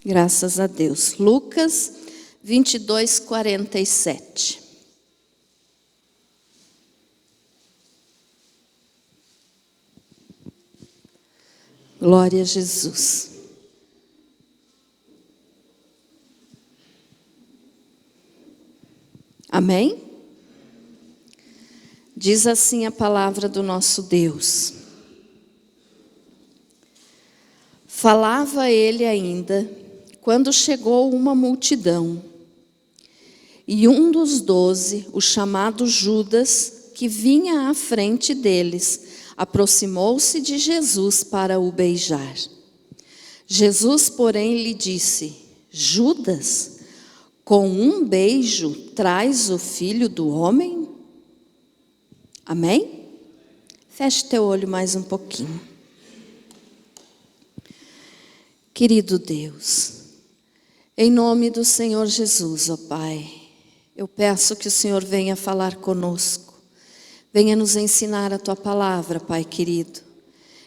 Graças a Deus. Lucas 22, 47. Glória a Jesus. Amém? Diz assim a palavra do nosso Deus. Falava ele ainda, quando chegou uma multidão, e um dos 12, o chamado Judas, que vinha à frente deles, aproximou-se de Jesus para o beijar. Jesus, porém, lhe disse: Judas, com um beijo traz o Filho do Homem? Amém? Feche teu olho mais um pouquinho. Querido Deus, em nome do Senhor Jesus, ó Pai, eu peço que o Senhor venha falar conosco, venha nos ensinar a Tua palavra, Pai querido,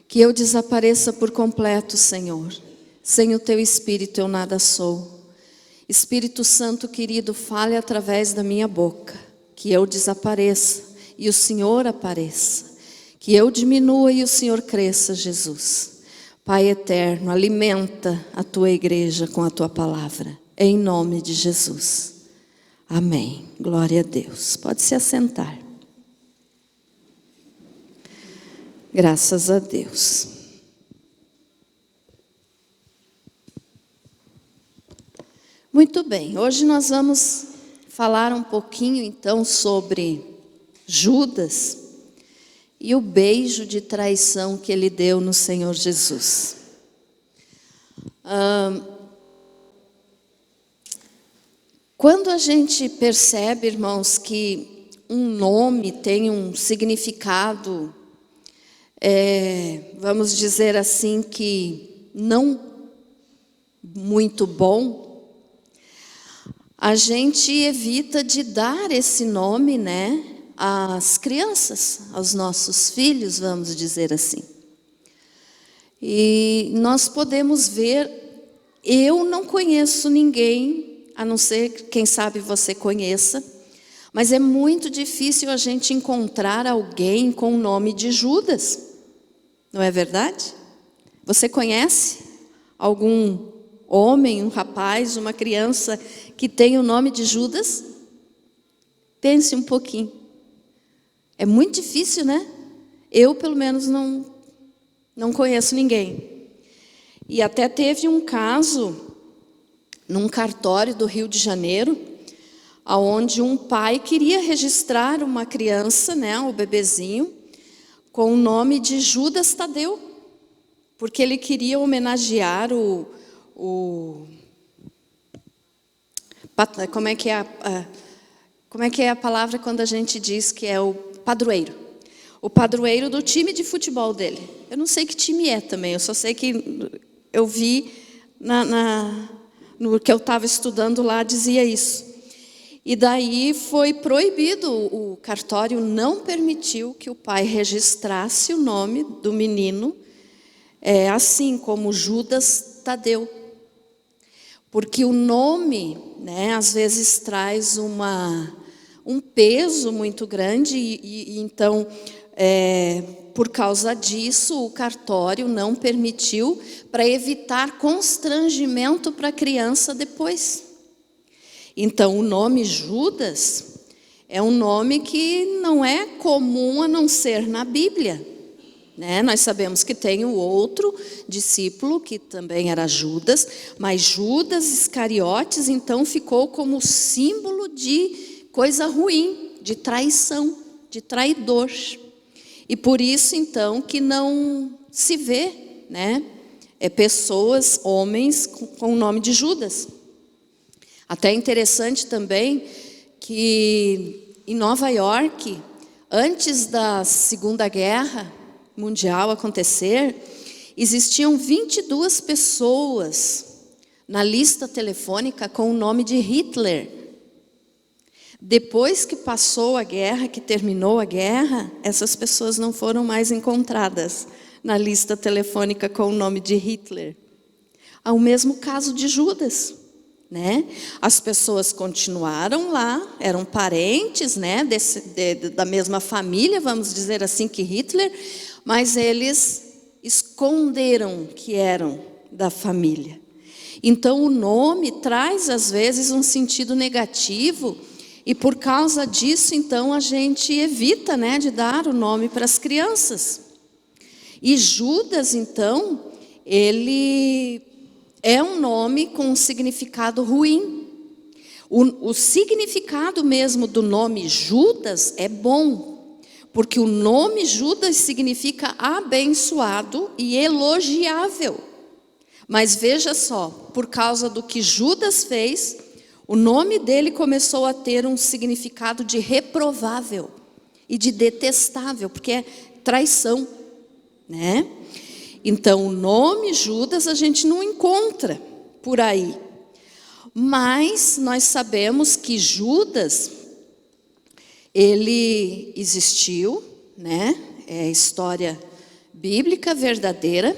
que eu desapareça por completo, Senhor, sem o Teu Espírito eu nada sou. Espírito Santo querido, fale através da minha boca, que eu desapareça e o Senhor apareça, que eu diminua e o Senhor cresça, Jesus. Pai eterno, alimenta a Tua igreja com a Tua palavra, em nome de Jesus. Amém. Glória a Deus. Pode se assentar. Graças a Deus. Muito bem, hoje nós vamos falar um pouquinho então sobre Judas e o beijo de traição que ele deu no Senhor Jesus. Quando a gente percebe, irmãos, que um nome tem um significado, vamos dizer assim, que não muito bom, a gente evita de dar esse nome, né, às crianças, aos nossos filhos, vamos dizer assim. E nós podemos ver, eu não conheço ninguém, a não ser, quem sabe você conheça, mas é muito difícil a gente encontrar alguém com o nome de Judas, não é verdade? Você conhece algum homem, um rapaz, uma criança que tem o nome de Judas? Pense um pouquinho. É muito difícil, né? Eu, pelo menos, não conheço ninguém. E até teve um caso, num cartório do Rio de Janeiro, onde um pai queria registrar uma criança, né, o bebezinho, com o nome de Judas Tadeu, porque ele queria homenagear como é que é a palavra quando a gente diz que é o padroeiro? O padroeiro do time de futebol dele. Eu não sei que time é também, eu só sei que eu vi no que eu estava estudando lá, dizia isso. E daí foi proibido, o cartório não permitiu que o pai registrasse o nome do menino, assim como Judas Tadeu. Porque o nome, né, às vezes traz um peso muito grande e então, por causa disso, o cartório não permitiu para evitar constrangimento para a criança depois. Então, o nome Judas é um nome que não é comum a não ser na Bíblia, né? Nós sabemos que tem o outro discípulo, que também era Judas, mas Judas Iscariotes, então, ficou como símbolo de coisa ruim, de traição, de traidor. E por isso, então, que não se vê, né, pessoas, homens, com o nome de Judas. Até interessante também que em Nova York, antes da Segunda Guerra Mundial acontecer, existiam 22 pessoas na lista telefônica com o nome de Hitler. Depois que passou a guerra, que terminou a guerra, essas pessoas não foram mais encontradas na lista telefônica com o nome de Hitler. ao mesmo caso de Judas, né? As pessoas continuaram lá, eram parentes, né, da mesma família, vamos dizer assim, que Hitler, mas eles esconderam que eram da família. Então o nome traz às vezes um sentido negativo, e por causa disso então a gente evita, né, de dar o nome para as crianças. E Judas então, ele é um nome com um significado ruim. O significado mesmo do nome Judas é bom, porque o nome Judas significa abençoado e elogiável. Mas veja só, por causa do que Judas fez, o nome dele começou a ter um significado de reprovável e de detestável, porque é traição, né? Então, o nome Judas a gente não encontra por aí. Mas nós sabemos que Judas, ele existiu, né? É história bíblica verdadeira.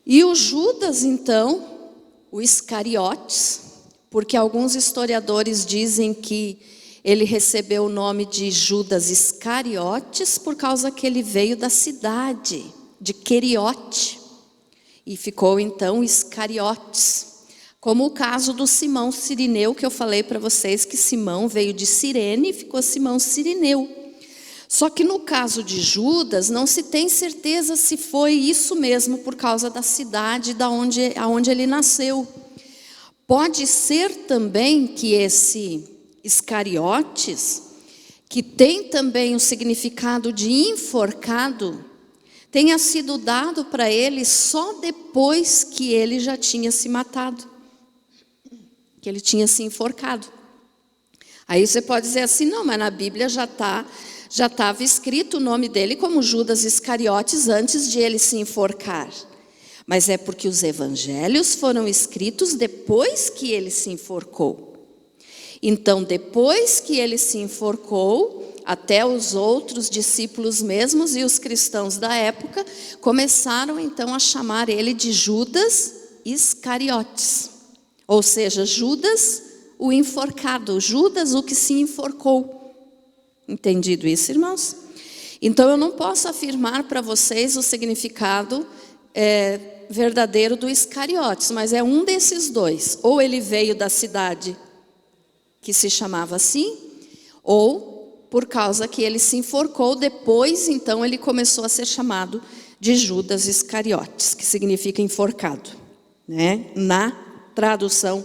E o Judas, então, o Iscariotes, porque alguns historiadores dizem que ele recebeu o nome de Judas Iscariotes por causa que ele veio da cidade de Queriote, e ficou então Iscariotes, como o caso do Simão Cirineu, que eu falei para vocês que Simão veio de Cirene e ficou Simão Cirineu. Só que no caso de Judas, não se tem certeza se foi isso mesmo por causa da cidade aonde ele nasceu. Pode ser também que esse Iscariotes, que tem também o significado de enforcado, tenha sido dado para ele só depois que ele já tinha se matado, que ele tinha se enforcado. Aí você pode dizer assim, não, mas na Bíblia já estava escrito o nome dele como Judas Iscariotes antes de ele se enforcar. Mas é porque os evangelhos foram escritos depois que ele se enforcou. Então, depois que ele se enforcou, até os outros discípulos mesmos e os cristãos da época começaram então a chamar ele de Judas Iscariotes. Ou seja, Judas o enforcado, Judas o que se enforcou. Entendido isso, irmãos? Então eu não posso afirmar para vocês o significado verdadeiro do Iscariotes, mas é um desses dois. Ou ele veio da cidade que se chamava assim, ou por causa que ele se enforcou, depois então ele começou a ser chamado de Judas Iscariotes, que significa enforcado, né? Na tradução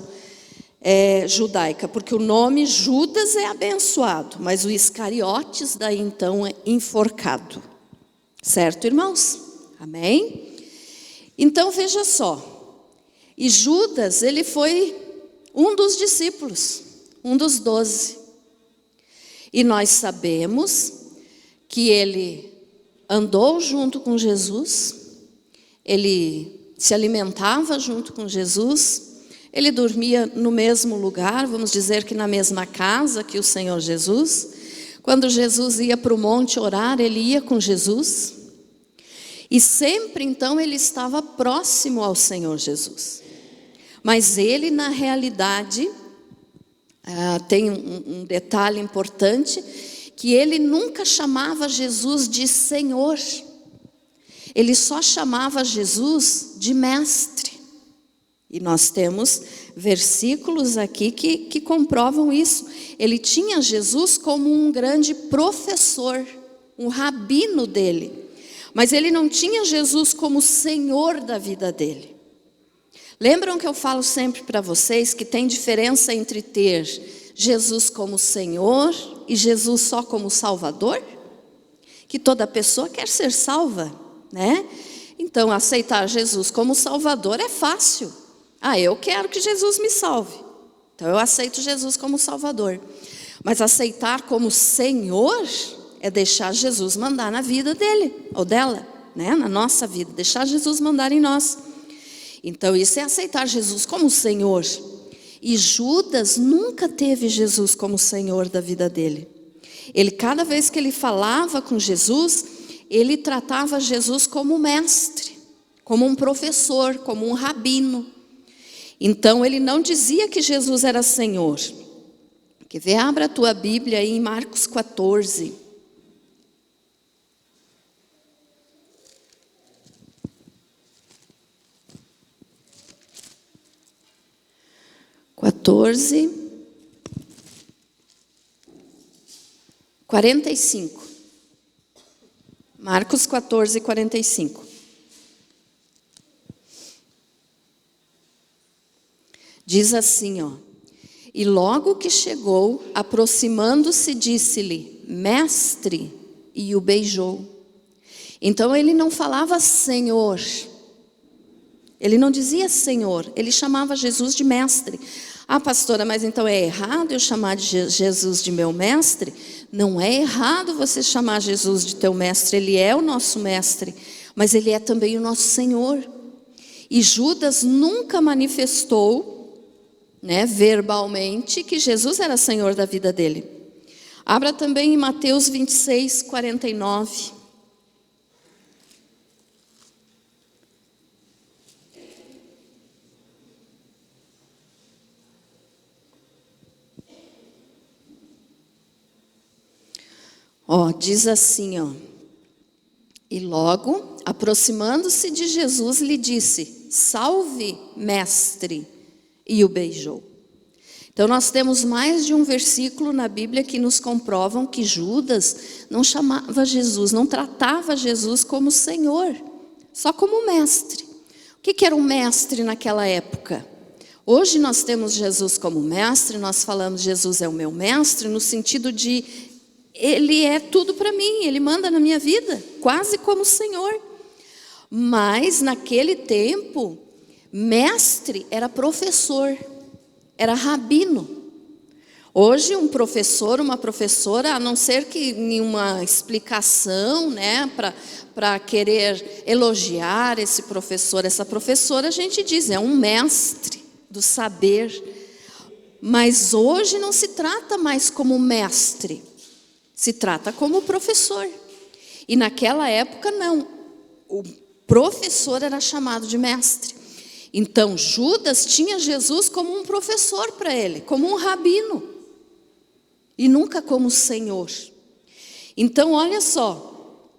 judaica, porque o nome Judas é abençoado, mas o Iscariotes daí então é enforcado. Certo, irmãos? Amém? Então veja só, e Judas, ele foi um dos discípulos, um dos 12. E nós sabemos que ele andou junto com Jesus, ele se alimentava junto com Jesus, ele dormia no mesmo lugar, vamos dizer que na mesma casa que o Senhor Jesus. Quando Jesus ia para o monte orar, ele ia com Jesus. E sempre então ele estava próximo ao Senhor Jesus. Mas ele na realidade, tem um detalhe importante, que ele nunca chamava Jesus de Senhor. Ele só chamava Jesus de mestre. E nós temos versículos aqui que comprovam isso. Ele tinha Jesus como um grande professor, um rabino dele. Mas ele não tinha Jesus como Senhor da vida dele. Lembram que eu falo sempre para vocês que tem diferença entre ter Jesus como Senhor e Jesus só como Salvador? Que toda pessoa quer ser salva, né? Então aceitar Jesus como Salvador é fácil. Eu quero que Jesus me salve, então eu aceito Jesus como Salvador. Mas aceitar como Senhor é deixar Jesus mandar na vida dele ou dela, né? Na nossa vida, deixar Jesus mandar em nós. Então isso é aceitar Jesus como Senhor. E Judas nunca teve Jesus como Senhor da vida dele. Ele, cada vez que ele falava com Jesus, ele tratava Jesus como mestre, como um professor, como um rabino. Então ele não dizia que Jesus era Senhor. Quer ver? Abra a tua Bíblia aí em Marcos 14. Quatorze, 45. Marcos 14, 45. Diz assim, ó: e logo que chegou, aproximando-se, disse-lhe: Mestre, e o beijou. Então ele não falava Senhor, ele não dizia Senhor, ele chamava Jesus de mestre. Ah, pastora, mas então é errado eu chamar de Jesus de meu mestre? Não é errado você chamar Jesus de teu mestre, ele é o nosso mestre, mas ele é também o nosso Senhor. E Judas nunca manifestou, verbalmente, que Jesus era Senhor da vida dele. Abra também em Mateus 26, 49. Diz assim, e logo, aproximando-se de Jesus, lhe disse: Salve, mestre, e o beijou. Então nós temos mais de um versículo na Bíblia que nos comprovam que Judas não chamava Jesus, não tratava Jesus como Senhor, só como mestre. O que era um mestre naquela época? Hoje nós temos Jesus como mestre, nós falamos Jesus é o meu mestre, no sentido de ele é tudo para mim, ele manda na minha vida, quase como Senhor. Mas naquele tempo, mestre era professor, era rabino. Hoje um professor, uma professora, a não ser que em uma explicação, para querer elogiar esse professor, essa professora, a gente diz, é um mestre do saber. Mas hoje não se trata mais como mestre, se trata como professor. E naquela época não, o professor era chamado de mestre. Então Judas tinha Jesus como um professor para ele, como um rabino, e nunca como Senhor. Então olha só,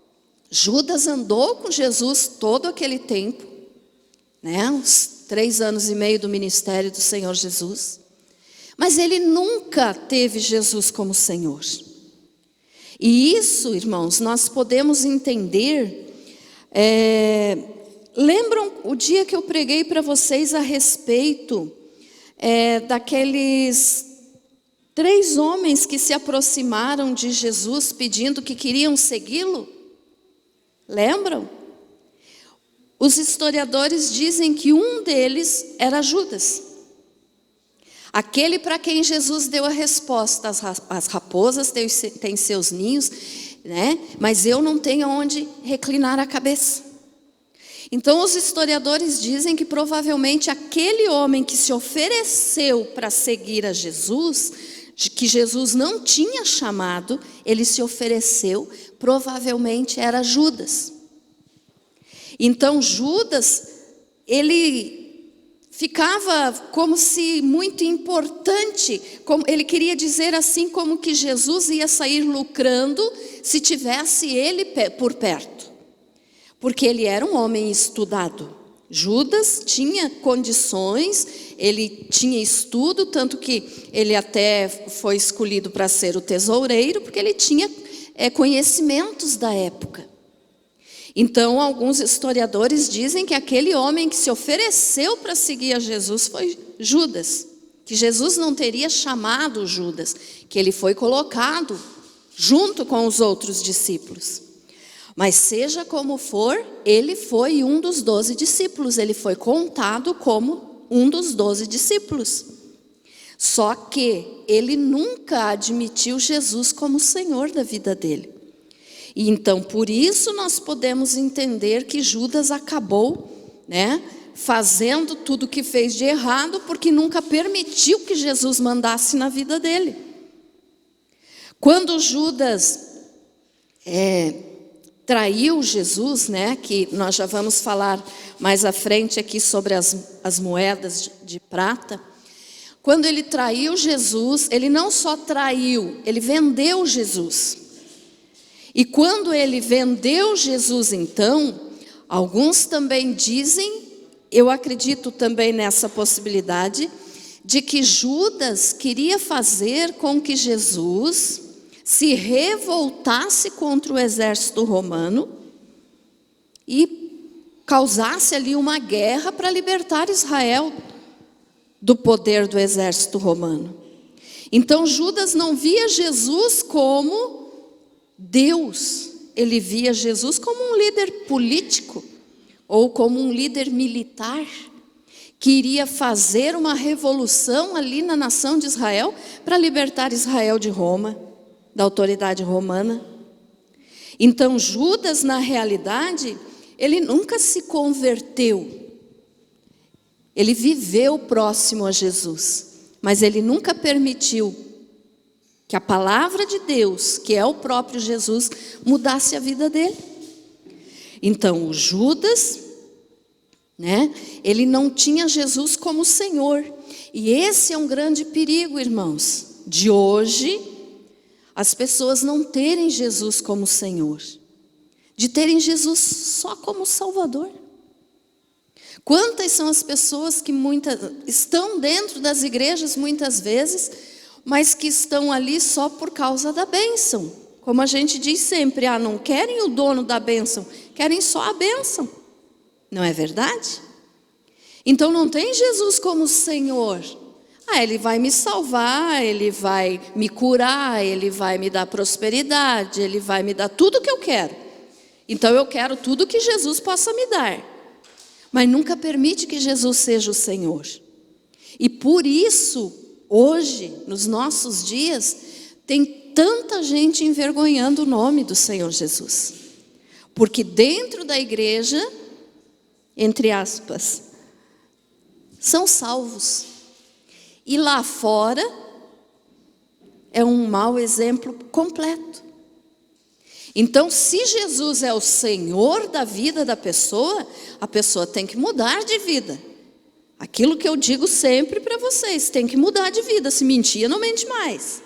Judas andou com Jesus todo aquele tempo, uns 3 anos e meio do ministério do Senhor Jesus, mas ele nunca teve Jesus como Senhor. E isso, irmãos, nós podemos entender. Lembram o dia que eu preguei para vocês a respeito daqueles 3 homens que se aproximaram de Jesus pedindo que queriam segui-lo? Lembram? Os historiadores dizem que um deles era Judas. Aquele para quem Jesus deu a resposta: as raposas têm seus ninhos, mas eu não tenho onde reclinar a cabeça. Então os historiadores dizem que provavelmente aquele homem que se ofereceu para seguir a Jesus, que Jesus não tinha chamado, ele se ofereceu, provavelmente era Judas. Então Judas, ele ficava como se muito importante, como ele queria dizer assim, como que Jesus ia sair lucrando se tivesse ele por perto, porque ele era um homem estudado. Judas tinha condições, ele tinha estudo, tanto que ele até foi escolhido para ser o tesoureiro, porque ele tinha conhecimentos da época. Então, alguns historiadores dizem que aquele homem que se ofereceu para seguir a Jesus foi Judas, que Jesus não teria chamado Judas, que ele foi colocado junto com os outros discípulos. Mas seja como for, ele foi um dos 12 discípulos, ele foi contado como um dos 12 discípulos. Só que ele nunca admitiu Jesus como Senhor da vida dele. E então, por isso nós podemos entender que Judas acabou, fazendo tudo o que fez de errado, porque nunca permitiu que Jesus mandasse na vida dele. Quando Judas traiu Jesus, né, que nós já vamos falar mais à frente aqui sobre as moedas de prata. Quando ele traiu Jesus, ele não só traiu, ele vendeu Jesus. E quando ele vendeu Jesus, então, alguns também dizem, eu acredito também nessa possibilidade, de que Judas queria fazer com que Jesus se revoltasse contra o exército romano e causasse ali uma guerra para libertar Israel do poder do exército romano. Então Judas não via Jesus como Deus, ele via Jesus como um líder político ou como um líder militar que iria fazer uma revolução ali na nação de Israel para libertar Israel de Roma, da autoridade romana. Então Judas, na realidade, ele nunca se converteu. Ele viveu próximo a Jesus, mas ele nunca permitiu que a palavra de Deus, que é o próprio Jesus, mudasse a vida dele. Então o Judas, né, ele não tinha Jesus como Senhor. E esse é um grande perigo, irmãos, de hoje, as pessoas não terem Jesus como Senhor, de terem Jesus só como Salvador. Quantas são as pessoas que estão dentro das igrejas muitas vezes, mas que estão ali só por causa da bênção. Como a gente diz sempre, não querem o dono da bênção, querem só a bênção. Não é verdade? Então não tem Jesus como Senhor. Ele vai me salvar, ele vai me curar, ele vai me dar prosperidade, ele vai me dar tudo o que eu quero. Então eu quero tudo que Jesus possa me dar. Mas nunca permite que Jesus seja o Senhor. E por isso, hoje, nos nossos dias, tem tanta gente envergonhando o nome do Senhor Jesus. Porque dentro da igreja, entre aspas, são salvos. E lá fora, é um mau exemplo completo. Então, se Jesus é o Senhor da vida da pessoa, a pessoa tem que mudar de vida. Aquilo que eu digo sempre para vocês, tem que mudar de vida. Se mentir, não mente mais.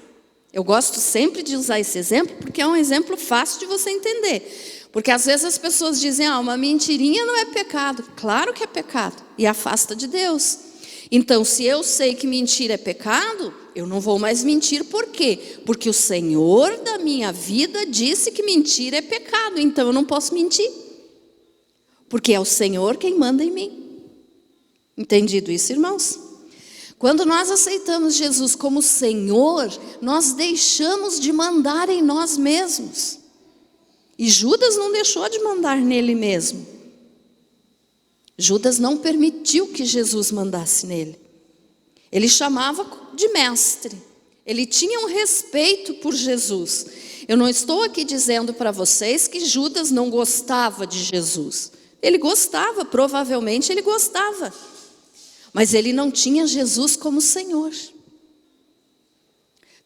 Eu gosto sempre de usar esse exemplo, porque é um exemplo fácil de você entender. Porque às vezes as pessoas dizem, uma mentirinha não é pecado. Claro que é pecado, e afasta de Deus. Então, se eu sei que mentir é pecado, eu não vou mais mentir. Por quê? Porque o Senhor da minha vida disse que mentir é pecado, então eu não posso mentir. Porque é o Senhor quem manda em mim. Entendido isso, irmãos? Quando nós aceitamos Jesus como Senhor, nós deixamos de mandar em nós mesmos. E Judas não deixou de mandar nele mesmo. Judas não permitiu que Jesus mandasse nele. Ele chamava de mestre. Ele tinha um respeito por Jesus. Eu não estou aqui dizendo para vocês que Judas não gostava de Jesus. Ele gostava, provavelmente ele gostava. Mas ele não tinha Jesus como Senhor.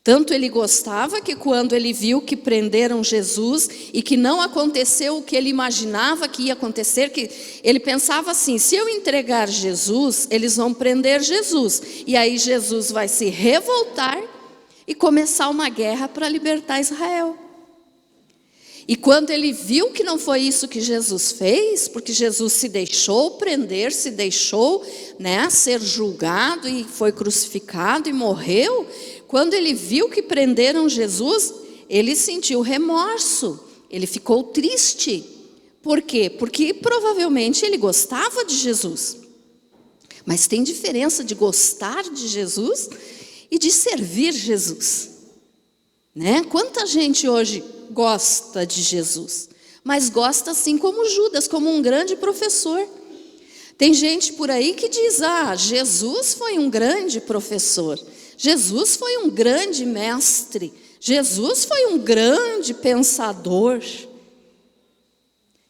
Tanto ele gostava que quando ele viu que prenderam Jesus e que não aconteceu o que ele imaginava que ia acontecer, que ele pensava assim, se eu entregar Jesus, eles vão prender Jesus. E aí Jesus vai se revoltar e começar uma guerra para libertar Israel. E quando ele viu que não foi isso que Jesus fez, porque Jesus se deixou prender, se deixou, ser julgado e foi crucificado e morreu. Quando ele viu que prenderam Jesus, ele sentiu remorso, ele ficou triste. Por quê? Porque provavelmente ele gostava de Jesus. Mas tem diferença de gostar de Jesus e de servir Jesus. Quanta gente hoje gosta de Jesus, mas gosta assim como Judas, como um grande professor. Tem gente por aí que diz, Jesus foi um grande professor. Jesus foi um grande mestre, Jesus foi um grande pensador.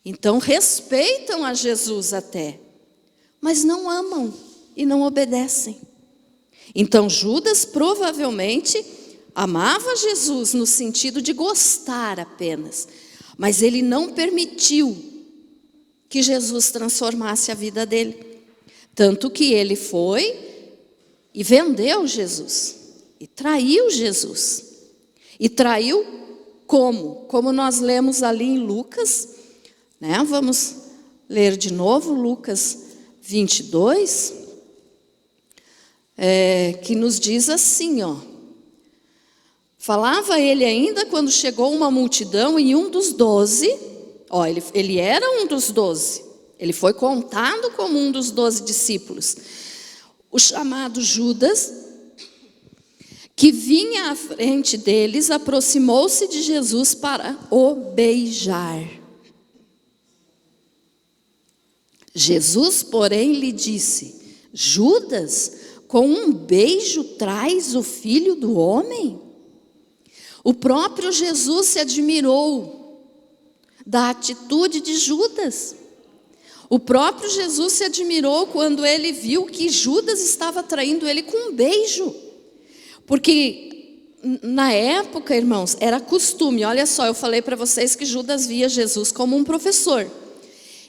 Então respeitam a Jesus até, mas não amam e não obedecem. Então Judas provavelmente amava Jesus no sentido de gostar apenas, Mas ele não permitiu que Jesus transformasse a vida dele. Tanto que ele foi e vendeu Jesus. E traiu Jesus. E traiu como? Como nós lemos ali em Lucas, né? Vamos ler de novo Lucas 22, que nos diz assim, ó. Falava ele ainda quando chegou uma multidão e um dos 12, ó, ele era um dos 12, ele foi contado como um dos 12 discípulos, o chamado Judas, que vinha à frente deles, aproximou-se de Jesus para o beijar. Jesus, porém, lhe disse: Judas, com um beijo traz o Filho do Homem? O próprio Jesus se admirou da atitude de Judas. O próprio Jesus se admirou quando ele viu que Judas estava traindo ele com um beijo. Porque na época, irmãos, era costume. Olha só, eu falei para vocês que Judas via Jesus como um professor.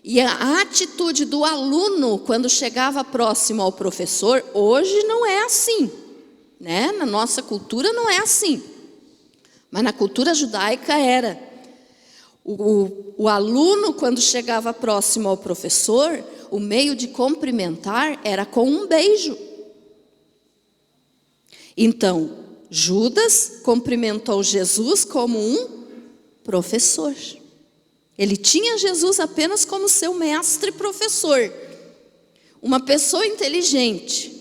E a atitude do aluno quando chegava próximo ao professor, hoje não é assim, né? Na nossa cultura não é assim. Mas na cultura judaica era. O aluno, quando chegava próximo ao professor, o meio de cumprimentar era com um beijo. Então, Judas cumprimentou Jesus como um professor. Ele tinha Jesus apenas como seu mestre e professor. Uma pessoa inteligente.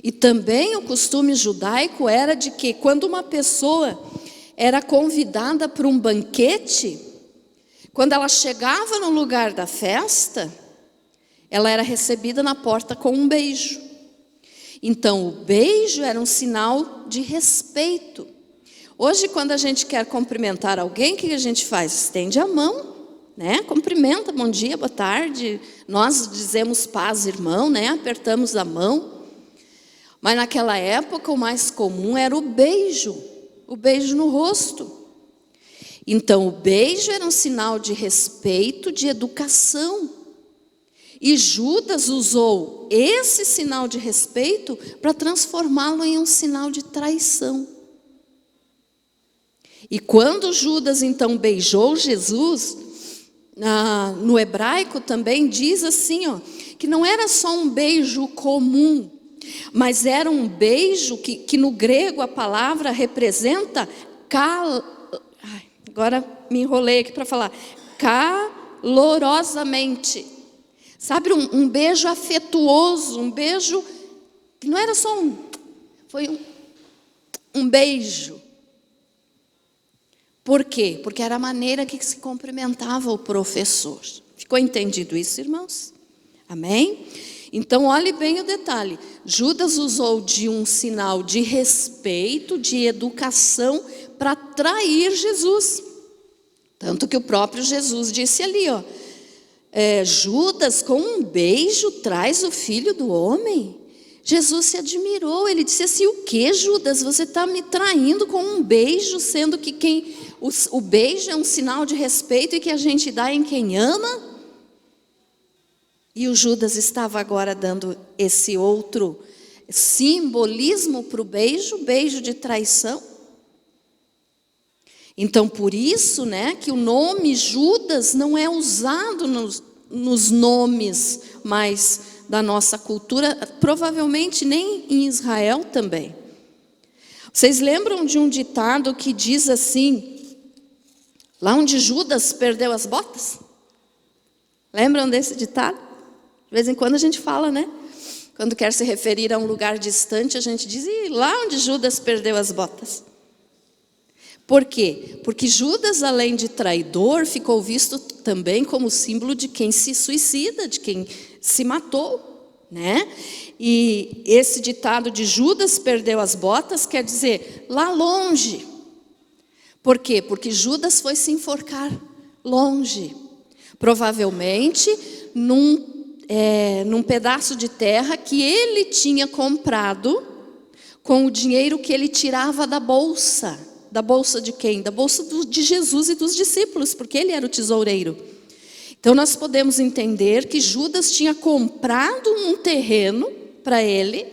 E também o costume judaico era de que quando uma pessoa era convidada para um banquete, quando ela chegava no lugar da festa, ela era recebida na porta com um beijo. Então o beijo era um sinal de respeito. Hoje, quando a gente quer cumprimentar alguém, o que a gente faz? Estende a mão, né? Cumprimenta, bom dia, boa tarde. Nós dizemos paz, irmão, né? Apertamos a mão. Mas naquela época o mais comum era o beijo no rosto. Então o beijo era um sinal de respeito, de educação. E Judas usou esse sinal de respeito para transformá-lo em um sinal de traição. E quando Judas então beijou Jesus, no hebraico também diz assim, ó, que não era só um beijo comum, mas era um beijo que no grego a palavra representa agora me enrolei aqui para falar, calorosamente. Sabe, um beijo afetuoso, um beijo que não era só foi um beijo. Por quê? Porque era a maneira que se cumprimentava o professor. Ficou entendido isso, irmãos? Amém? Então, olhe bem o detalhe. Judas usou de um sinal de respeito, de educação, para trair Jesus. Tanto que o próprio Jesus disse ali, ó, Judas, com um beijo, traz o Filho do Homem? Jesus se admirou, ele disse assim, o que, Judas? Você está me traindo com um beijo, sendo que o beijo é um sinal de respeito e que a gente dá em quem ama? E o Judas estava agora dando esse outro simbolismo para o beijo de traição. Então, por isso, né, que o nome Judas não é usado nos nomes mais da nossa cultura, provavelmente nem em Israel também. Vocês lembram de um ditado que diz assim, lá onde Judas perdeu as botas? Lembram desse ditado? De vez em quando a gente fala, né? Quando quer se referir a um lugar distante, a gente diz, e lá onde Judas perdeu as botas. Por quê? Porque Judas, além de traidor, ficou visto também como símbolo de quem se suicida, de quem se matou, né? E esse ditado de Judas perdeu as botas quer dizer lá longe. Por quê? Porque Judas foi se enforcar longe. Provavelmente num pedaço de terra que ele tinha comprado com o dinheiro que ele tirava da bolsa Da bolsa de quem? Da bolsa de Jesus e dos discípulos, porque ele era o tesoureiro. Então nós podemos entender que Judas tinha comprado um terreno para ele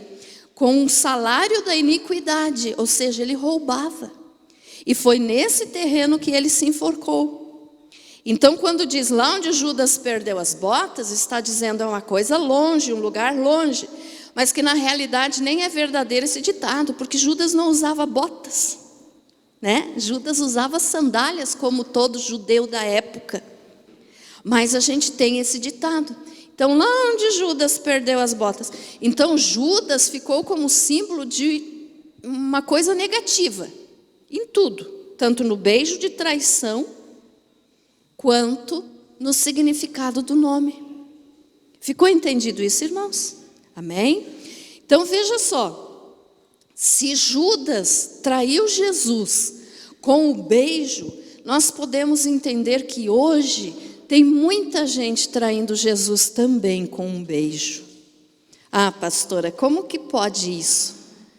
com o salário da iniquidade, ou seja, ele roubava. E foi nesse terreno que ele se enforcou. Então quando diz lá onde Judas perdeu as botas, está dizendo é uma coisa longe, um lugar longe. Mas que na realidade nem é verdadeiro esse ditado, porque Judas não usava botas, né? Judas usava sandálias como todo judeu da época. Mas a gente tem esse ditado. Então lá onde Judas perdeu as botas. Então Judas ficou como símbolo de uma coisa negativa. Em tudo. Tanto no beijo de traição, quanto no significado do nome. Ficou entendido isso, irmãos? Amém? Então veja só. Se Judas traiu Jesus com o beijo, nós podemos entender que hoje tem muita gente traindo Jesus também com um beijo. Ah, pastora, como que pode isso?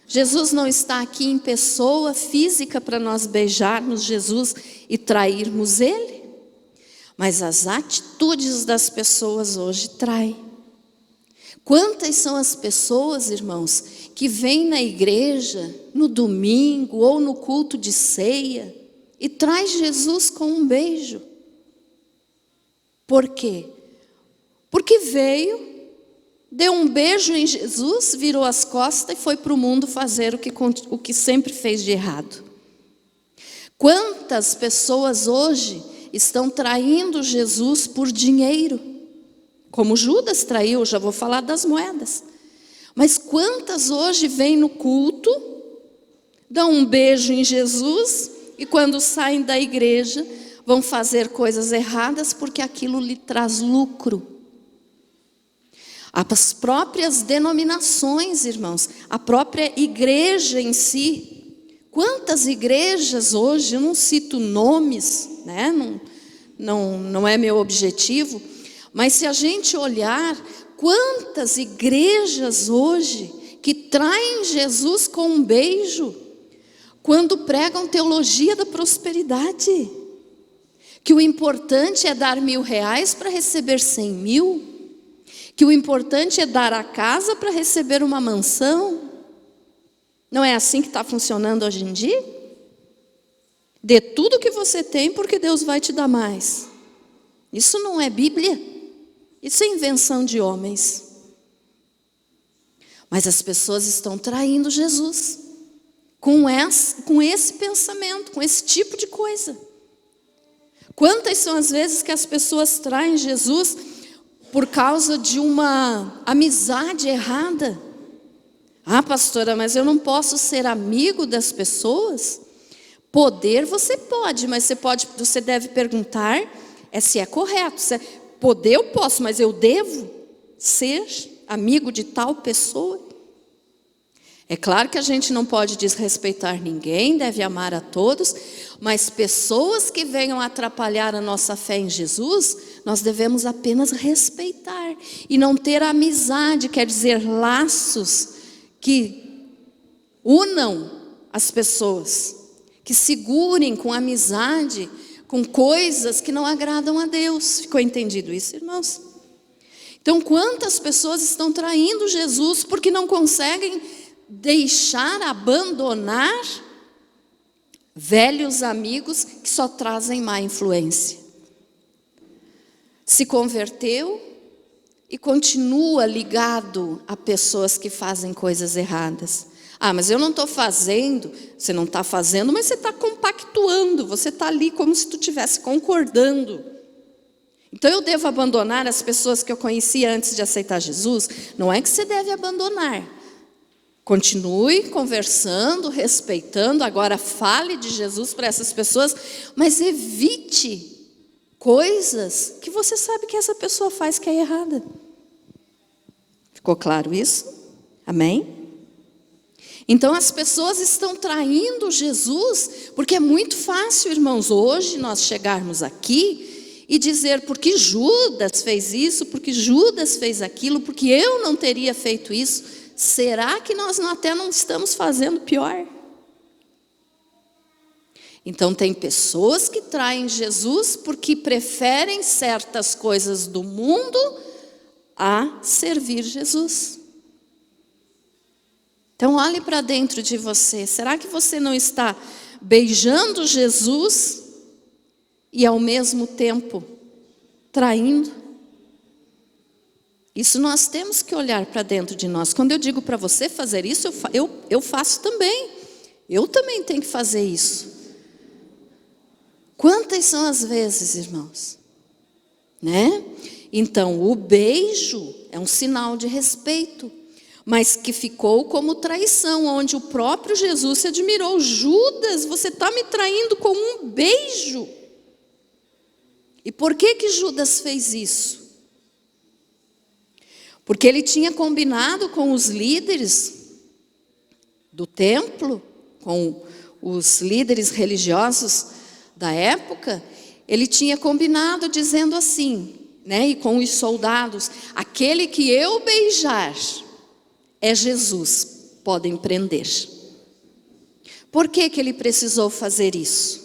Jesus não está aqui em pessoa física para nós beijarmos Jesus e trairmos Ele? Mas as atitudes das pessoas hoje traem. Quantas são as pessoas, irmãos, que vêm na igreja, no domingo ou no culto de ceia e traz Jesus com um beijo? Por quê? Porque veio, deu um beijo em Jesus, virou as costas e foi para o mundo fazer o que sempre fez de errado. Quantas pessoas hoje estão traindo Jesus por dinheiro? Como Judas traiu, já vou falar das moedas. Mas quantas hoje vêm no culto, dão um beijo em Jesus e quando saem da igreja vão fazer coisas erradas porque aquilo lhe traz lucro. As próprias denominações, irmãos, a própria igreja em si. Quantas igrejas hoje, eu não cito nomes, né? Não é meu objetivo, mas se a gente olhar, quantas igrejas hoje que traem Jesus com um beijo, quando pregam teologia da prosperidade, que o importante é dar R$1.000 para receber 100.000, que o importante é dar a casa para receber uma mansão. Não é assim que está funcionando hoje em dia? Dê tudo que você tem porque Deus vai te dar mais. Isso não é Bíblia. Isso é invenção de homens. Mas as pessoas estão traindo Jesus com esse pensamento, com esse tipo de coisa. Quantas são as vezes que as pessoas traem Jesus por causa de uma amizade errada? Ah, pastora, mas eu não posso ser amigo das pessoas? Poder você pode, mas você deve perguntar se é correto. Poder eu posso, mas eu devo ser amigo de tal pessoa? É claro que a gente não pode desrespeitar ninguém, deve amar a todos, mas pessoas que venham atrapalhar a nossa fé em Jesus, nós devemos apenas respeitar. E não ter amizade, quer dizer, laços que unam as pessoas, que segurem com amizade, com coisas que não agradam a Deus. Ficou entendido isso, irmãos? Então, quantas pessoas estão traindo Jesus porque não conseguem deixar, abandonar velhos amigos que só trazem má influência? Se converteu e continua ligado a pessoas que fazem coisas erradas. Ah, mas eu não estou fazendo. Você não está fazendo, mas você está compactuando. Você está ali como se tu estivesse concordando. Então eu devo abandonar as pessoas que eu conhecia antes de aceitar Jesus? Não é que você deve abandonar. Continue conversando, respeitando. Agora fale de Jesus para essas pessoas, mas evite coisas que você sabe que essa pessoa faz que é errada. Ficou claro isso? Amém? Então as pessoas estão traindo Jesus, porque é muito fácil, irmãos, hoje nós chegarmos aqui e dizer porque Judas fez isso, porque Judas fez aquilo, porque eu não teria feito isso. Será que nós até não estamos fazendo pior? Então tem pessoas que traem Jesus porque preferem certas coisas do mundo a servir Jesus. Então olhe para dentro de você. Será que você não está beijando Jesus e ao mesmo tempo traindo? Isso nós temos que olhar para dentro de nós. Quando eu digo para você fazer isso, eu faço também. Eu também tenho que fazer isso. Quantas são as vezes, irmãos? Né? Então, o beijo é um sinal de respeito, mas que ficou como traição, onde o próprio Jesus se admirou. Judas, você está me traindo com um beijo. E por que Judas fez isso? Porque ele tinha combinado com os líderes do templo, com os líderes religiosos da época, ele tinha combinado dizendo assim, né, e com os soldados: aquele que eu beijar é Jesus, podem prender. Por que ele precisou fazer isso?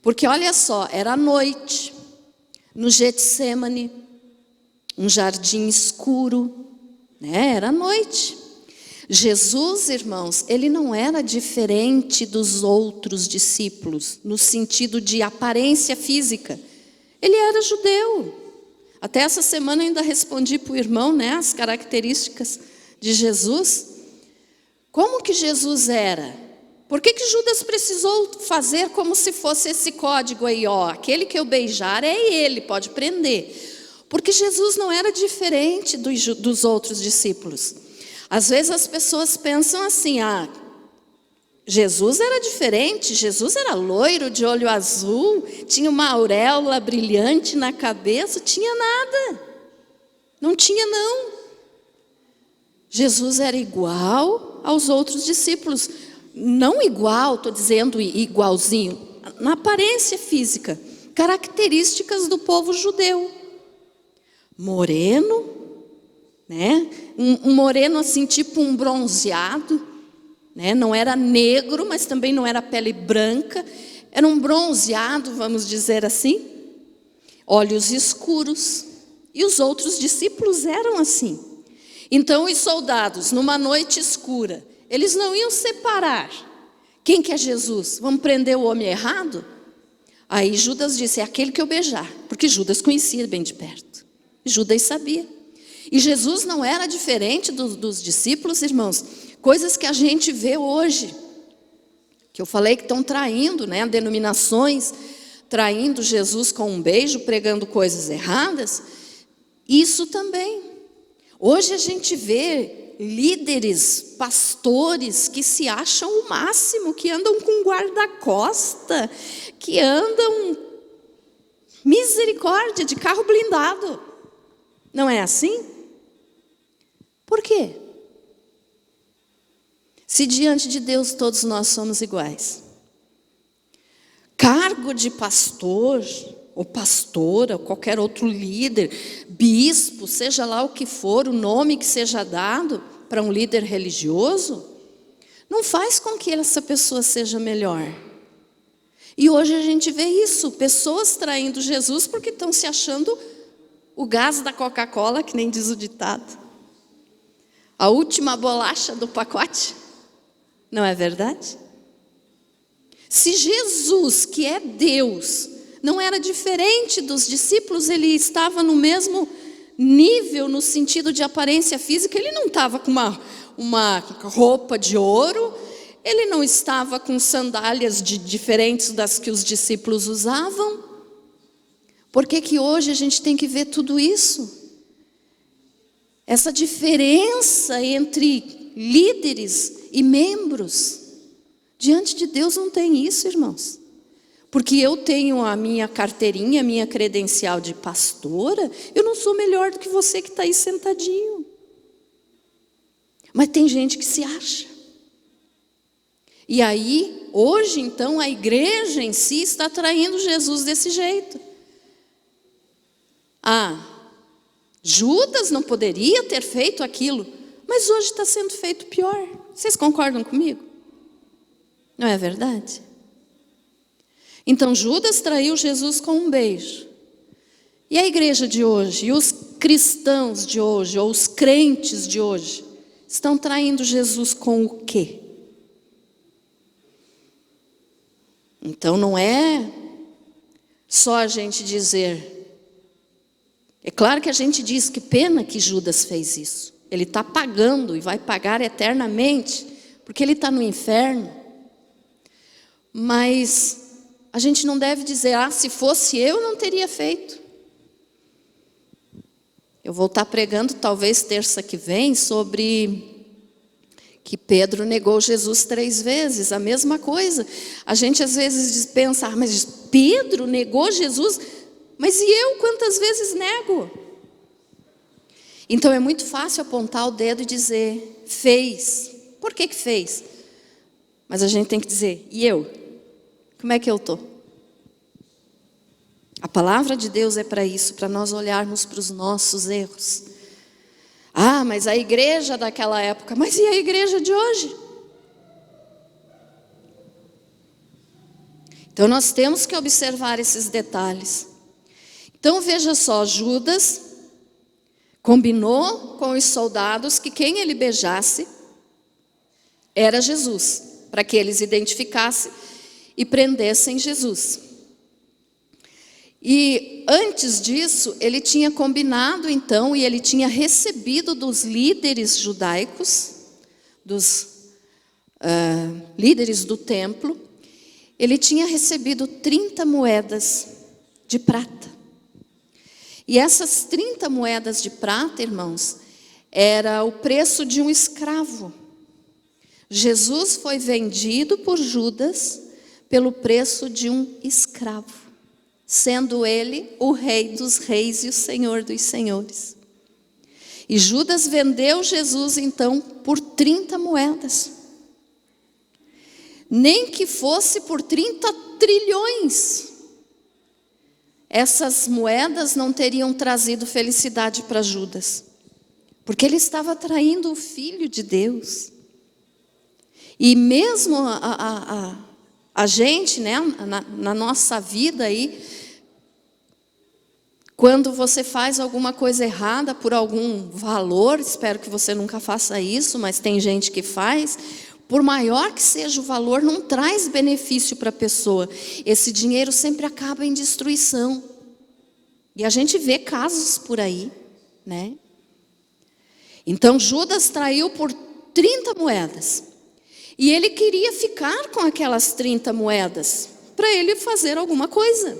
Porque olha só, era noite, no Getsêmani, um jardim escuro, né? Era noite. Jesus, irmãos, ele não era diferente dos outros discípulos, no sentido de aparência física. Ele era judeu. Até essa semana eu ainda respondi para o irmão, né, as características de Jesus. Como que Jesus era? Por que Judas precisou fazer como se fosse esse código aí, ó, aquele que eu beijar é ele, pode prender. Porque Jesus não era diferente dos outros discípulos. Às vezes as pessoas pensam assim, Jesus era diferente, Jesus era loiro, de olho azul, tinha uma auréola brilhante na cabeça, tinha nada. Não tinha não. Jesus era igual aos outros discípulos. Não igual, estou dizendo igualzinho, na aparência física, características do povo judeu. Moreno, né? Um moreno assim, tipo um bronzeado, né? Não era negro, mas também não era pele branca, era um bronzeado, vamos dizer assim, olhos escuros, e os outros discípulos eram assim. Então os soldados, numa noite escura, eles não iam separar quem que é Jesus, vamos prender o homem errado? Aí Judas disse, é aquele que eu beijar, porque Judas conhecia bem de perto, Judas sabia. E Jesus não era diferente dos discípulos, irmãos. Coisas que a gente vê hoje, que eu falei que estão traindo, né? Denominações traindo Jesus com um beijo, pregando coisas erradas. Isso também. Hoje a gente vê líderes, pastores que se acham o máximo, que andam com guarda-costa, que andam, misericórdia, de carro blindado. Não é assim? Por quê? Se diante de Deus todos nós somos iguais. Cargo de pastor, ou pastora, ou qualquer outro líder, bispo, seja lá o que for, o nome que seja dado para um líder religioso, não faz com que essa pessoa seja melhor. E hoje a gente vê isso, pessoas traindo Jesus porque estão se achando o gás da Coca-Cola, que nem diz o ditado. A última bolacha do pacote. Não é verdade? Se Jesus, que é Deus, não era diferente dos discípulos, ele estava no mesmo nível, no sentido de aparência física, ele não estava com uma roupa de ouro, ele não estava com sandálias diferentes das que os discípulos usavam. Por que hoje a gente tem que ver tudo isso? Essa diferença entre líderes e membros. Diante de Deus não tem isso, irmãos. Porque eu tenho a minha carteirinha, a minha credencial de pastora, eu não sou melhor do que você que está aí sentadinho. Mas tem gente que se acha. E aí, hoje então, a igreja em si está traindo Jesus desse jeito. Judas não poderia ter feito aquilo, mas hoje está sendo feito pior. Vocês concordam comigo? Não é verdade? Então Judas traiu Jesus com um beijo. E a igreja de hoje, e os cristãos de hoje, ou os crentes de hoje, estão traindo Jesus com o quê? Então não é só a gente dizer. É claro que a gente diz que pena que Judas fez isso. Ele está pagando e vai pagar eternamente, porque ele está no inferno. Mas a gente não deve dizer, se fosse eu, não teria feito. Eu vou estar pregando talvez terça que vem sobre que Pedro negou Jesus 3 vezes, a mesma coisa. A gente às vezes pensa, mas Pedro negou Jesus, mas e eu quantas vezes nego? Então é muito fácil apontar o dedo e dizer, fez. Por que fez? Mas a gente tem que dizer, e eu? Como é que eu estou? A palavra de Deus é para isso, para nós olharmos para os nossos erros. Mas a igreja daquela época, mas e a igreja de hoje? Então nós temos que observar esses detalhes. Então veja só, Judas combinou com os soldados que quem ele beijasse era Jesus, para que eles identificassem e prendessem Jesus. E antes disso, ele tinha combinado então, e ele tinha recebido dos líderes judaicos, dos líderes do templo, ele tinha recebido 30 moedas de prata. E essas 30 moedas de prata, irmãos, era o preço de um escravo. Jesus foi vendido por Judas pelo preço de um escravo, sendo ele o Rei dos reis e o Senhor dos senhores. E Judas vendeu Jesus então por 30 moedas. Nem que fosse por 30 trilhões. Essas moedas não teriam trazido felicidade para Judas, porque ele estava traindo o Filho de Deus. E mesmo a gente, né, na nossa vida aí, quando você faz alguma coisa errada por algum valor, espero que você nunca faça isso, mas tem gente que faz, por maior que seja o valor, não traz benefício para a pessoa. Esse dinheiro sempre acaba em destruição. E a gente vê casos por aí, né? Então Judas traiu por 30 moedas. E ele queria ficar com aquelas 30 moedas para ele fazer alguma coisa.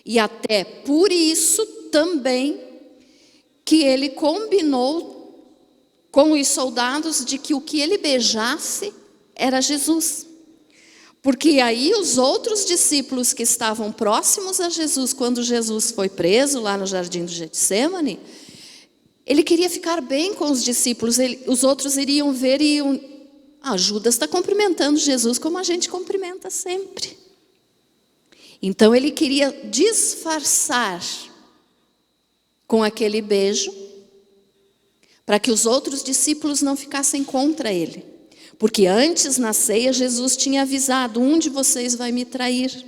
E até por isso também que ele combinou com os soldados de que o que ele beijasse era Jesus. Porque aí os outros discípulos que estavam próximos a Jesus, quando Jesus foi preso lá no jardim do Getsêmani, ele queria ficar bem com os discípulos. Os outros iriam ver e iam, Judas está cumprimentando Jesus como a gente cumprimenta sempre. Então ele queria disfarçar com aquele beijo, para que os outros discípulos não ficassem contra ele. Porque antes na ceia Jesus tinha avisado, um de vocês vai me trair.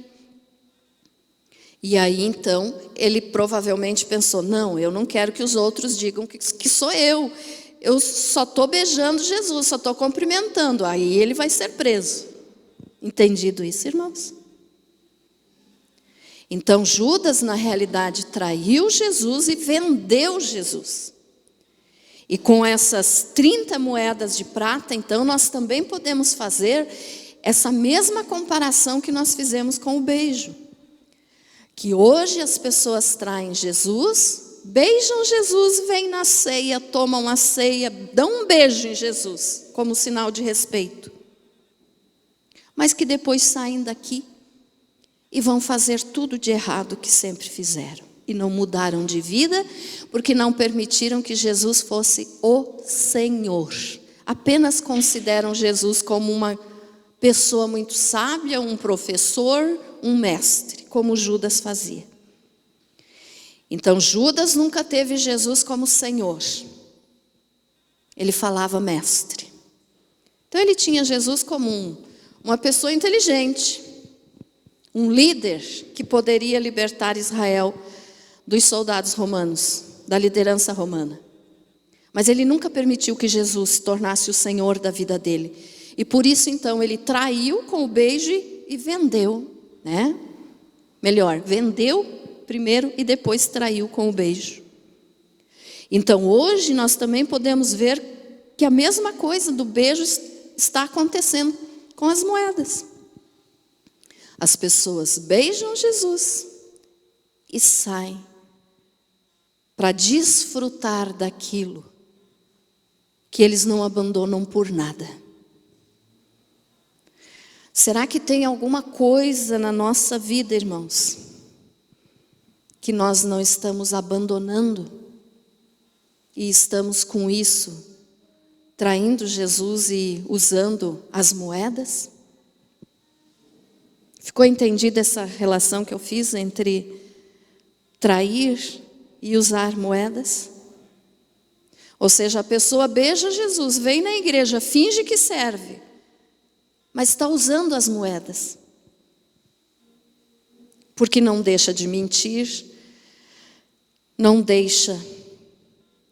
E aí então ele provavelmente pensou, não, eu não quero que os outros digam que sou eu. Eu só estou beijando Jesus, só estou cumprimentando. Aí ele vai ser preso. Entendido isso, irmãos? Então Judas, na realidade, traiu Jesus e vendeu Jesus. E com essas 30 moedas de prata, então, nós também podemos fazer essa mesma comparação que nós fizemos com o beijo. Que hoje as pessoas traem Jesus, beijam Jesus, vêm na ceia, tomam a ceia, dão um beijo em Jesus, como sinal de respeito. Mas que depois saem daqui e vão fazer tudo de errado que sempre fizeram. E não mudaram de vida, porque não permitiram que Jesus fosse o Senhor. Apenas consideram Jesus como uma pessoa muito sábia, um professor, um mestre, como Judas fazia. Então Judas nunca teve Jesus como Senhor. Ele falava mestre. Então ele tinha Jesus como uma pessoa inteligente, um líder que poderia libertar Israel dos soldados romanos, da liderança romana. Mas ele nunca permitiu que Jesus se tornasse o Senhor da vida dele. E por isso, então, ele traiu com o beijo e vendeu, né? Melhor, vendeu primeiro e depois traiu com o beijo. Então, hoje nós também podemos ver que a mesma coisa do beijo está acontecendo com as moedas. As pessoas beijam Jesus e saem para desfrutar daquilo que eles não abandonam por nada. Será que tem alguma coisa na nossa vida, irmãos, que nós não estamos abandonando e estamos com isso traindo Jesus e usando as moedas? Ficou entendida essa relação que eu fiz entre trair e usar moedas? Ou seja, a pessoa beija Jesus, vem na igreja, finge que serve, mas está usando as moedas. Porque não deixa de mentir, não deixa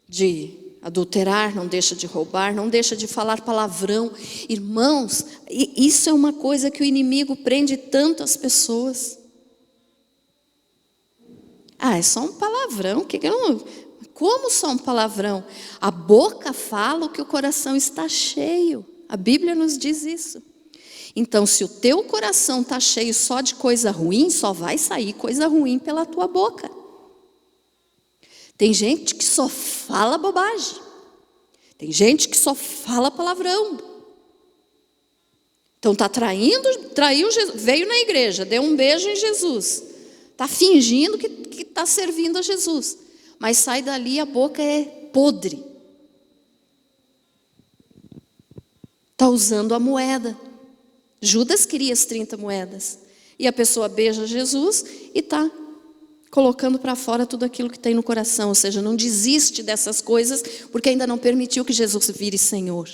de adulterar, não deixa de roubar, não deixa de falar palavrão. Irmãos, isso é uma coisa que o inimigo prende tanto as pessoas. É só um palavrão. Como só um palavrão? A boca fala o que o coração está cheio. A Bíblia nos diz isso. Então, se o teu coração está cheio só de coisa ruim, só vai sair coisa ruim pela tua boca. Tem gente que só fala bobagem. Tem gente que só fala palavrão. Então traiu Jesus, veio na igreja, deu um beijo em Jesus. Está fingindo que está servindo a Jesus. Mas sai dali, a boca é podre. Está usando a moeda. Judas queria as 30 moedas. E a pessoa beija Jesus e está colocando para fora tudo aquilo que tem no coração. Ou seja, não desiste dessas coisas porque ainda não permitiu que Jesus vire Senhor.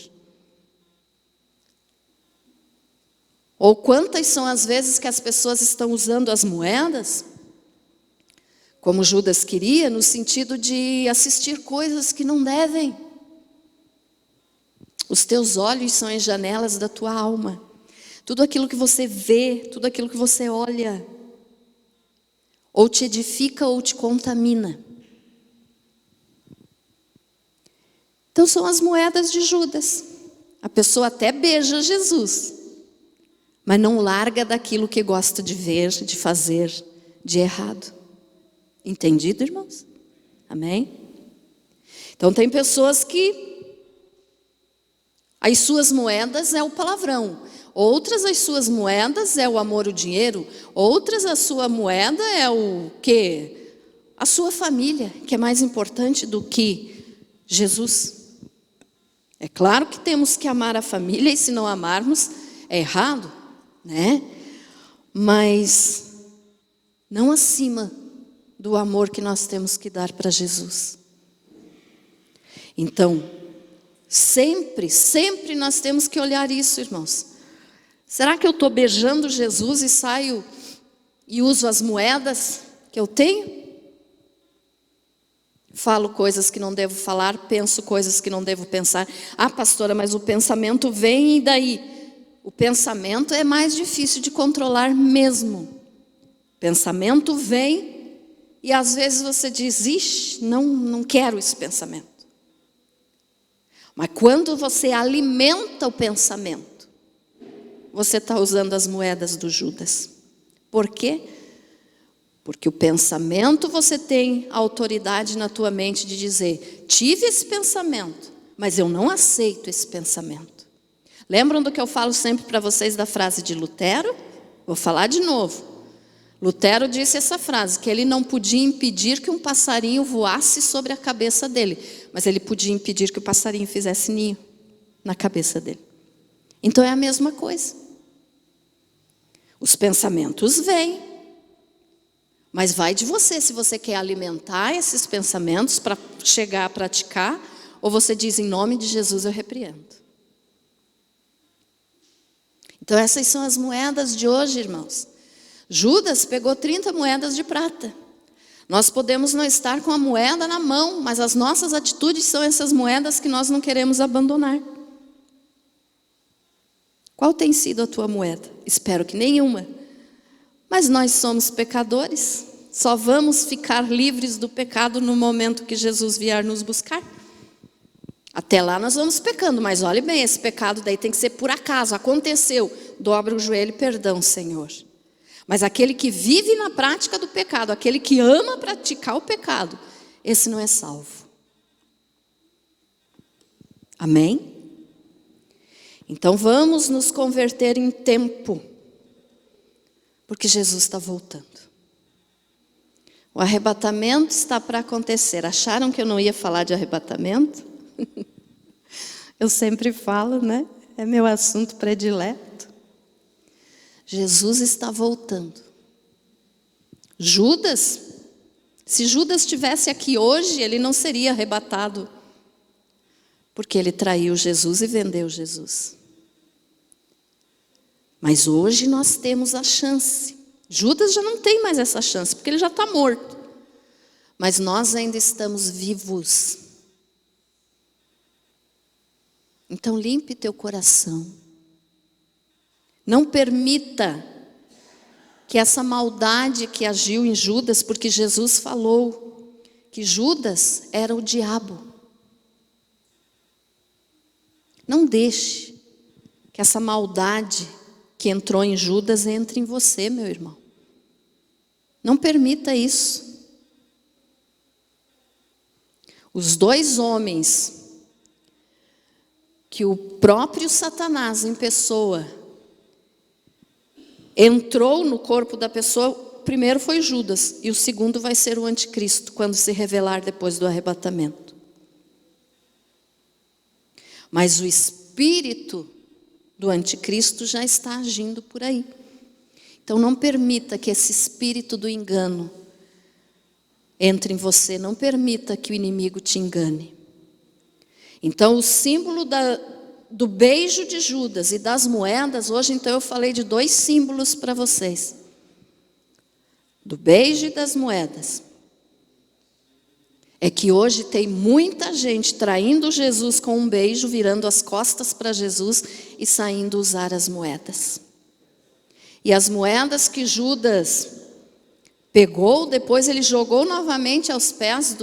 Ou quantas são as vezes que as pessoas estão usando as moedas, como Judas queria, no sentido de assistir coisas que não devem. Os teus olhos são as janelas da tua alma. Tudo aquilo que você vê, tudo aquilo que você olha, ou te edifica ou te contamina. Então são as moedas de Judas. A pessoa até beija Jesus, mas não larga daquilo que gosta de ver, de fazer, de errado. Entendido, irmãos? Amém? Então tem pessoas que as suas moedas é o palavrão. Outras, as suas moedas é o amor, o dinheiro. Outras, a sua moeda é o quê? A sua família, que é mais importante do que Jesus. É claro que temos que amar a família, e se não amarmos, é errado, né? Mas não acima do amor que nós temos que dar para Jesus. Então, sempre nós temos que olhar isso, irmãos. Será que eu estou beijando Jesus e saio e uso as moedas que eu tenho? Falo coisas que não devo falar, penso coisas que não devo pensar. Ah, pastora, mas o pensamento vem e daí? O pensamento é mais difícil de controlar mesmo. O pensamento vem e às vezes você diz, ixi, não quero esse pensamento. Mas quando você alimenta o pensamento, você está usando as moedas do Judas. Por quê? Porque o pensamento, você tem a autoridade na tua mente de dizer, tive esse pensamento, mas eu não aceito esse pensamento. Lembram do que eu falo sempre para vocês da frase de Lutero? Vou falar de novo. Lutero disse essa frase, que ele não podia impedir que um passarinho voasse sobre a cabeça dele, mas ele podia impedir que o passarinho fizesse ninho na cabeça dele. Então é a mesma coisa. Os pensamentos vêm, mas vai de você, se você quer alimentar esses pensamentos para chegar a praticar, ou você diz, em nome de Jesus eu repreendo. Então essas são as moedas de hoje, irmãos. Judas pegou 30 moedas de prata. Nós podemos não estar com a moeda na mão, mas as nossas atitudes são essas moedas que nós não queremos abandonar. Qual tem sido a tua moeda? Espero que nenhuma. Mas nós somos pecadores. Só vamos ficar livres do pecado no momento que Jesus vier nos buscar. Até lá nós vamos pecando, mas olhe bem, esse pecado daí tem que ser por acaso, aconteceu. Dobra o joelho, perdão, Senhor. Mas aquele que vive na prática do pecado, aquele que ama praticar o pecado, esse não é salvo. Amém? Então vamos nos converter em tempo, porque Jesus está voltando. O arrebatamento está para acontecer. Acharam que eu não ia falar de arrebatamento? Eu sempre falo, né? É meu assunto predileto. Jesus está voltando. Judas, se Judas estivesse aqui hoje, ele não seria arrebatado, porque ele traiu Jesus e vendeu Jesus. Mas hoje nós temos a chance. Judas já não tem mais essa chance, porque ele já está morto. Mas nós ainda estamos vivos. Então limpe teu coração. Não permita que essa maldade que agiu em Judas, porque Jesus falou que Judas era o diabo. Não deixe que essa maldade que entrou em Judas entre em você, meu irmão. Não permita isso. Os dois homens que o próprio Satanás em pessoa entrou no corpo da pessoa, o primeiro foi Judas e o segundo vai ser o anticristo quando se revelar depois do arrebatamento. Mas o espírito do anticristo já está agindo por aí. Então não permita que esse espírito do engano entre em você, não permita que o inimigo te engane. Então o símbolo do beijo de Judas e das moedas, hoje então eu falei de dois símbolos para vocês. Do beijo e das moedas. É que hoje tem muita gente traindo Jesus com um beijo, virando as costas para Jesus e saindo usar as moedas. E as moedas que Judas pegou, depois ele jogou novamente aos pés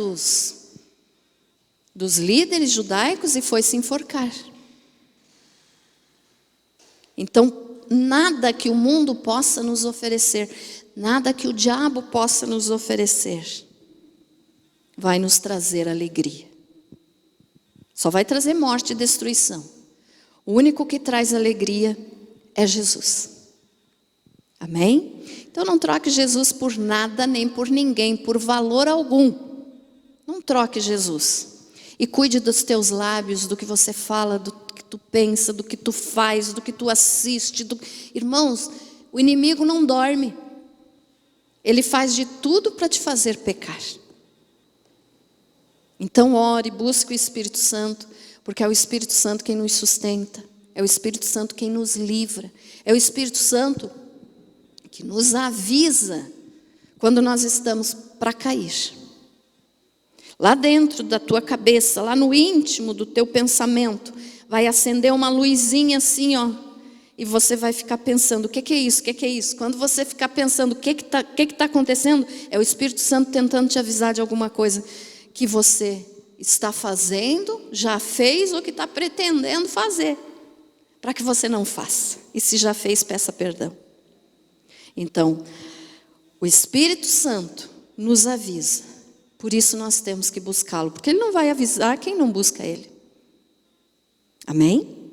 dos líderes judaicos e foi se enforcar. Então, nada que o mundo possa nos oferecer, nada que o diabo possa nos oferecer, vai nos trazer alegria. Só vai trazer morte e destruição. O único que traz alegria é Jesus. Amém? Então não troque Jesus por nada, nem por ninguém, por valor algum. Não troque Jesus. E cuide dos teus lábios, do que você fala, do que tu pensa, do que tu faz, do que tu assiste. Irmãos, o inimigo não dorme. Ele faz de tudo para te fazer pecar. Então ore, busque o Espírito Santo, porque é o Espírito Santo quem nos sustenta, é o Espírito Santo quem nos livra, é o Espírito Santo que nos avisa quando nós estamos para cair. Lá dentro da tua cabeça, lá no íntimo do teu pensamento, vai acender uma luzinha assim, ó, e você vai ficar pensando, o que é isso, o que é isso? Quando você ficar pensando o que está acontecendo, é o Espírito Santo tentando te avisar de alguma coisa que você está fazendo, já fez ou que está pretendendo fazer, para que você não faça. E se já fez, peça perdão. Então, o Espírito Santo nos avisa, por isso nós temos que buscá-lo, porque ele não vai avisar quem não busca ele. Amém?